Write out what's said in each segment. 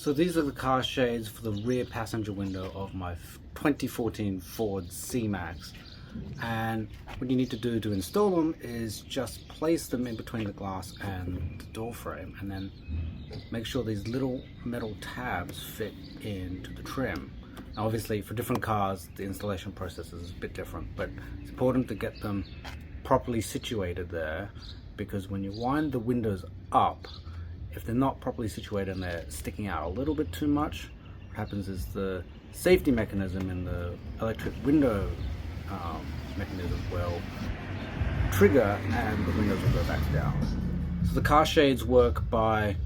So these are the car shades for the rear passenger window of my 2014 Ford C-Max. And what you need to do to install them is just place them in between the glass and the door frame, and then make sure these little metal tabs fit into the trim. Now obviously for different cars the installation process is a bit different, but it's important to get them properly situated there, because when you wind the windows up, if they're not properly situated and they're sticking out a little bit too much, what happens is the safety mechanism in the electric window mechanism will trigger and the windows will go back down. So the car shades work by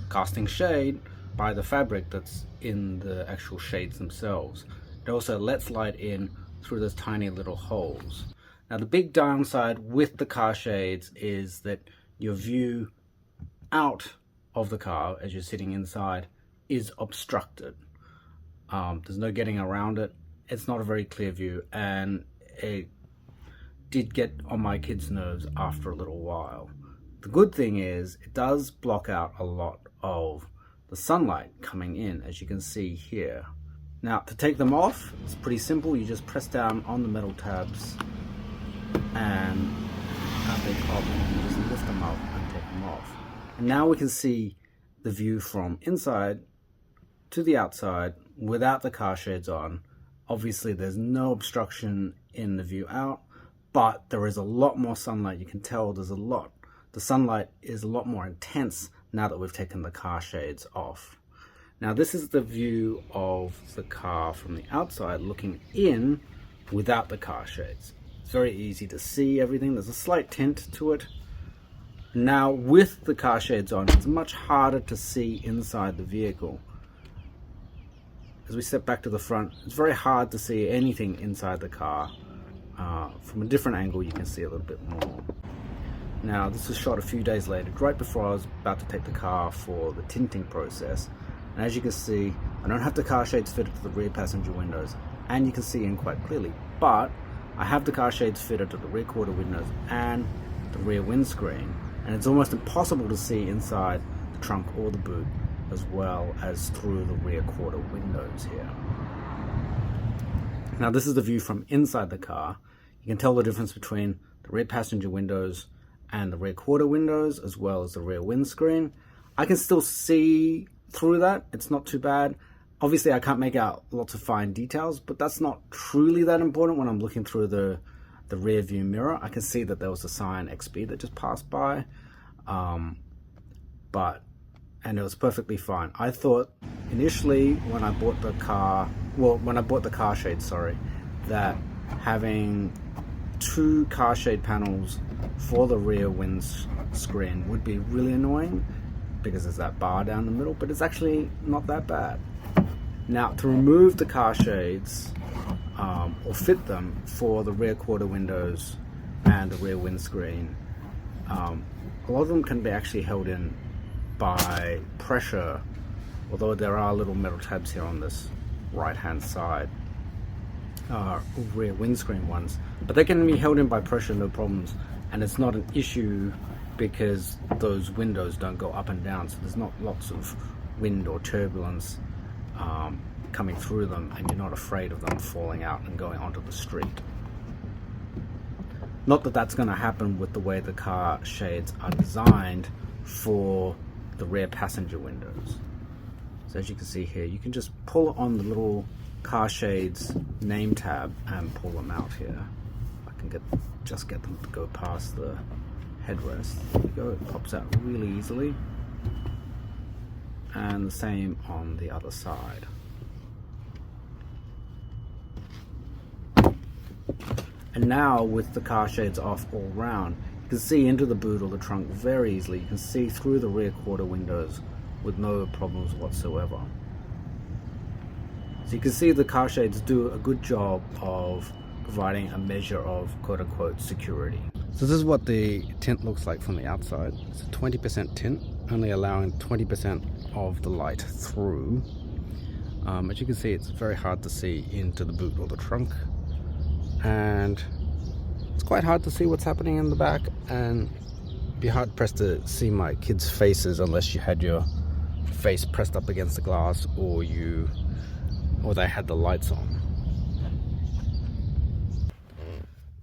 casting shade by the fabric that's in the actual shades themselves. It also lets light in through those tiny little holes. Now the big downside with the car shades is that your view out of the car as you're sitting inside is obstructed. There's no getting around it. It's not a very clear view, and it did get on my kids' nerves after a little while. The good thing is it does block out a lot of the sunlight coming in, as you can see here. Now to take them off, it's pretty simple. You just press down on the metal tabs and at the top you just lift them up and take them off. And now we can see the view from inside to the outside without the car shades on. Obviously there's no obstruction in the view out, but there is a lot more sunlight. You can tell there's a lot. The sunlight is a lot more intense now that we've taken the car shades off. Now this is the view of the car from the outside looking in without the car shades. It's very easy to see everything. There's a slight tint to it. Now with the car shades on, it's much harder to see inside the vehicle. As we step back to the front, it's very hard to see anything inside the car. From a different angle you can see a little bit more. Now this was shot a few days later, right before I was about to take the car for the tinting process. And as you can see, I don't have the car shades fitted to the rear passenger windows, and you can see in quite clearly, but I have the car shades fitted to the rear quarter windows and the rear windscreen, and it's almost impossible to see inside the trunk or the boot, as well as through the rear quarter windows here. Now this is the view from inside the car. You can tell the difference between the rear passenger windows and the rear quarter windows, as well as the rear windscreen. I can still see through that. It's not too bad. Obviously I can't make out lots of fine details, but that's not truly that important when I'm looking through the rear view mirror. I can see that there was a sign XB that just passed by, and it was perfectly fine. I thought initially when I bought the car, shade, that having two car shade panels for the rear windscreen would be really annoying because there's that bar down the middle, but it's actually not that bad. Now to remove the car shades or fit them for the rear quarter windows and the rear windscreen, a lot of them can be actually held in by pressure, although there are little metal tabs here on this right hand side, rear windscreen ones, but they can be held in by pressure, no problems, and it's not an issue because those windows don't go up and down, so there's not lots of wind or turbulence coming through them, and you're not afraid of them falling out and going onto the street. Not that that's going to happen with the way the car shades are designed for the rear passenger windows. So as you can see here, you can just pull on the little car shades name tab and pull them out here. I can just get them to go past the headrest. There you go, it pops out really easily. And the same on the other side. And now with the car shades off all round, you can see into the boot or the trunk very easily. You can see through the rear quarter windows with no problems whatsoever. So you can see the car shades do a good job of providing a measure of quote-unquote security. So this is what the tint looks like from the outside. It's a 20% tint, only allowing 20% of the light through. As you can see, it's very hard to see into the boot or the trunk, and it's quite hard to see what's happening in the back, and it'd be hard pressed to see my kids' faces unless you had your face pressed up against the glass, or they had the lights on.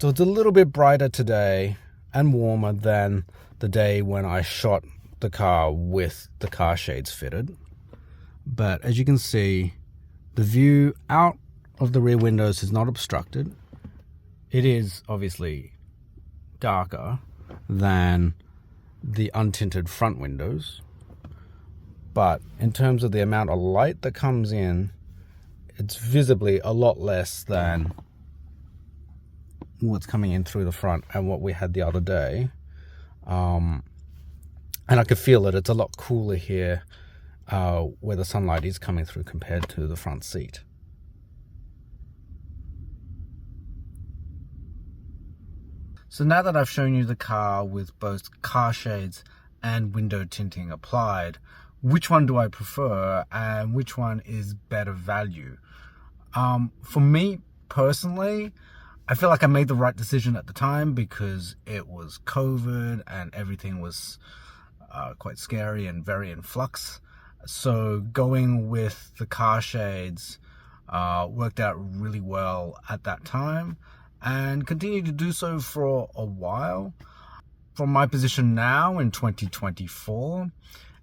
So it's a little bit brighter today and warmer than the day when I shot the car with the car shades fitted. But as you can see, the view out of the rear windows is not obstructed. It is obviously darker than the untinted front windows, but in terms of the amount of light that comes in, it's visibly a lot less than what's coming in through the front and what we had the other day. And I could feel it. It's a lot cooler here where the sunlight is coming through compared to the front seat. So now that I've shown you the car with both car shades and window tinting applied, which one do I prefer and which one is better value? For me personally, I feel like I made the right decision at the time because it was COVID and everything was quite scary and very in flux. So going with the car shades worked out really well at that time and continued to do so for a while. From my position now in 2024,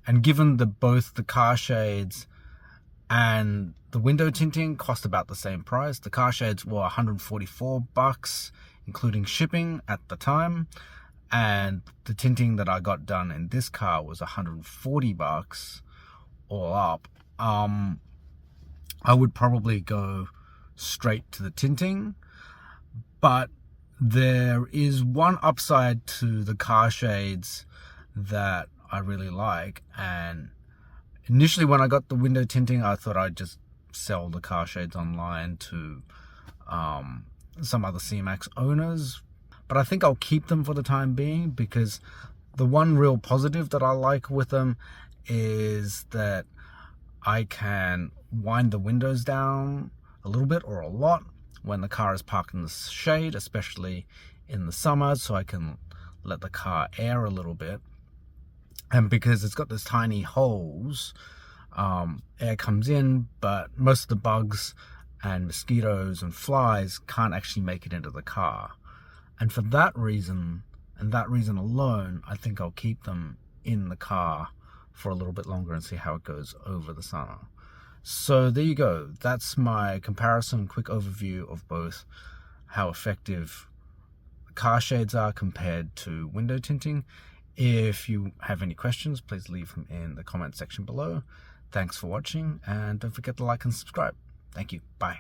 and given that both the car shades and the window tinting cost about the same price. The car shades were $144, including shipping at the time. And the tinting that I got done in this car was $140 all up. I would probably go straight to the tinting. But there is one upside to the car shades that I really like. And initially when I got the window tinting, I thought I'd just sell the car shades online to some other C-Max owners, but I think I'll keep them for the time being because the one real positive that I like with them is that I can wind the windows down a little bit or a lot when the car is parked in the shade, especially in the summer, so I can let the car air a little bit. And because it's got those tiny holes, air comes in, but most of the bugs and mosquitoes and flies can't actually make it into the car. And for that reason, and that reason alone, I think I'll keep them in the car for a little bit longer and see how it goes over the summer. So there you go. That's my comparison, quick overview of both how effective car shades are compared to window tinting. If you have any questions, please leave them in the comment section below. Thanks for watching, and don't forget to like and subscribe. Thank you. Bye.